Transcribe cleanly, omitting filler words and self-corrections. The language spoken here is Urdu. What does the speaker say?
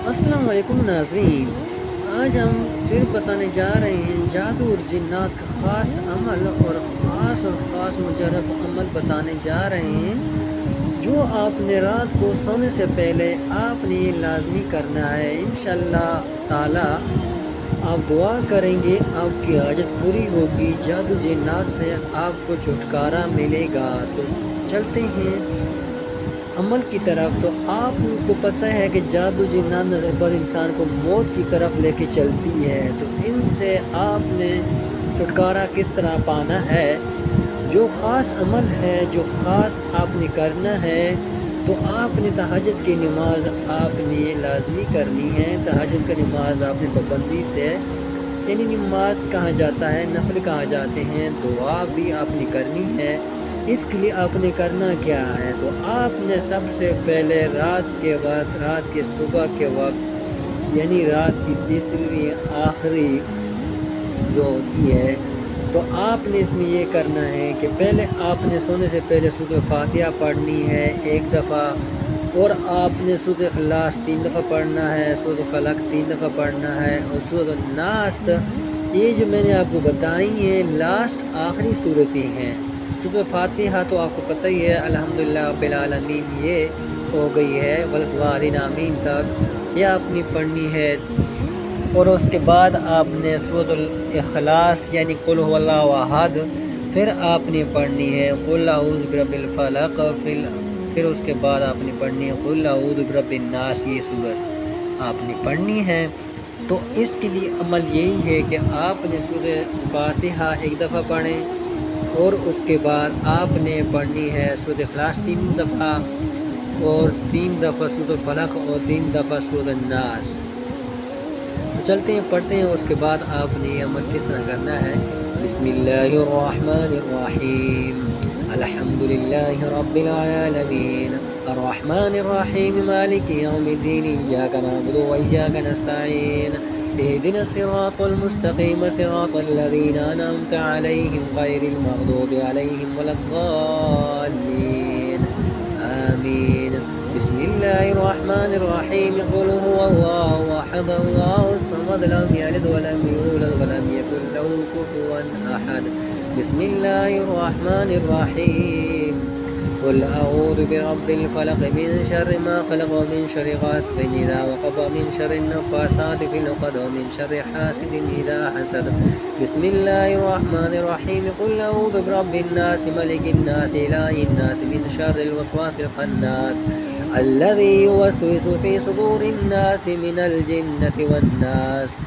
السلام علیکم ناظرین، آج ہم پھر بتانے جا رہے ہیں جادو اور جنات کا خاص عمل اور خاص مجرب عمل بتانے جا رہے ہیں جو آپ نے رات کو سونے سے پہلے آپ نے یہ لازمی کرنا ہے۔ انشاءاللہ تعالی آپ دعا کریں گے، آپ کی حاجت پوری ہوگی، جادو جنات سے آپ کو چھٹکارا ملے گا۔ تو چلتے ہیں عمل کی طرف۔ تو آپ کو پتہ ہے کہ جادو جنات نظر بد انسان کو موت کی طرف لے کے چلتی ہے، تو ان سے آپ نے چھٹکارا کس طرح پانا ہے، جو خاص عمل ہے، جو خاص آپ نے کرنا ہے، تو آپ نے تہجد کی نماز آپ نے لازمی کرنی ہے۔ تہجد کی نماز آپ نے پابندی سے، یعنی نماز کہا جاتا ہے، نفل کہا جاتے ہیں، دعا بھی آپ نے کرنی ہے۔ اس کے لیے آپ نے کرنا کیا ہے، تو آپ نے سب سے پہلے رات کے صبح کے وقت، یعنی رات کی تیسری آخری جو ہوتی ہے، تو آپ نے اس میں یہ کرنا ہے کہ پہلے آپ نے سونے سے پہلے سورۃ فاتحہ پڑھنی ہے 1 دفعہ، اور آپ نے سورۃ اخلاص 3 دفعہ پڑھنا ہے، سورۃ فلق 3 دفعہ پڑھنا ہے، اور سورۃ الناس، یہ جو میں نے آپ کو بتائی ہیں لاسٹ آخری صورتیں ہیں۔ سورۃ فاتحہ تو آپ کو پتہ ہی ہے، الحمدللہ رب العالمین یہ ہو گئی ہے، ولدوالدین آمین تک یہ آپ نے پڑھنی ہے، اور اس کے بعد آپ نے سورۃ الاخلاص یعنی قل هو اللہ احد پھر آپ نے پڑھنی ہے قل اعوذ برب الفلق، پھر اس کے بعد آپ نے پڑھنی ہے قل اعوذ برب الناس، یہ سورت آپ نے پڑھنی ہے۔ تو اس کے لیے عمل یہی ہے کہ آپ نے سورۃ فاتحہ 1 دفعہ پڑھیں، اور اس کے بعد آپ نے پڑھنی ہے سورۃ اخلاص 3 دفعہ، اور 3 دفعہ سورۃ الفلق، اور 3 دفعہ سورۃ الناس۔ تو چلتے ہیں پڑھتے ہیں، اس کے بعد آپ نے یہ عمل کس طرح کرنا ہے۔ بسم اللہ الرحمن الرحیم، الحمدللہ رب العالمین، الرحمن الرحیم، مالک یوم الدین، ایاک نعبد و ایاک نستعین، اهدنا الصراط المستقیم، صراط الذین انعمت علیہم غیر المغضوب علیہم ولا الضالین، آمین۔ بسم اللہ الرحمن الرحیم، قل هو اللہ احد، اللہ الصمد، لم یلد ولم یولد ولم یکن له کفوا احد۔ بسم اللہ الرحمن الرحیم، قل اعوذ برب الفلق، من شر ما خلق، ومن شر غاسق اذا وقب، ومن شر النفاثات في العقد، ومن شر حاسد اذا حسد۔ بسم اللہ الرحمن الرحیم، قل اعوذ برب الناس، ملک الناس، الہ الناس، من شر الوسواس الخناس، الذي يوسوس في صدور الناس من الجنة والناس۔